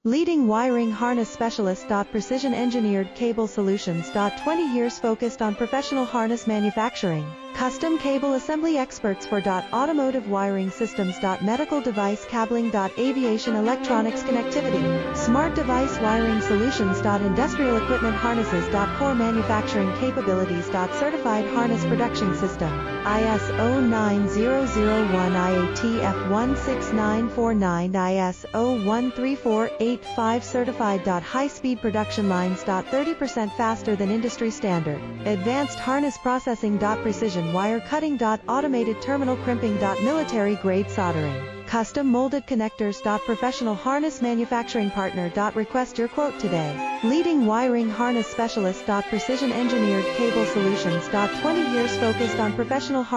Leading wiring harness specialist. Precision engineered cable solutions. 20 years focused on professional harness manufacturing. Custom cable assembly experts for automotive wiring systems. Medical device cabling. Aviation electronics connectivity. Smart device wiring solutions. Industrial equipment harnesses. Core manufacturing capabilities. Certified harness production system. ISO 9001 IATF 16949 ISO 13485 certified. High-speed production lines. 30% faster than industry standard. Advanced harness processing. Precision wire cutting. Automated terminal crimping. Military grade soldering. Custom molded connectors. Professional harness manufacturing partner. Request your quote today. Leading wiring harness specialist. Precision engineered cable solutions. 20 years focused on professional harness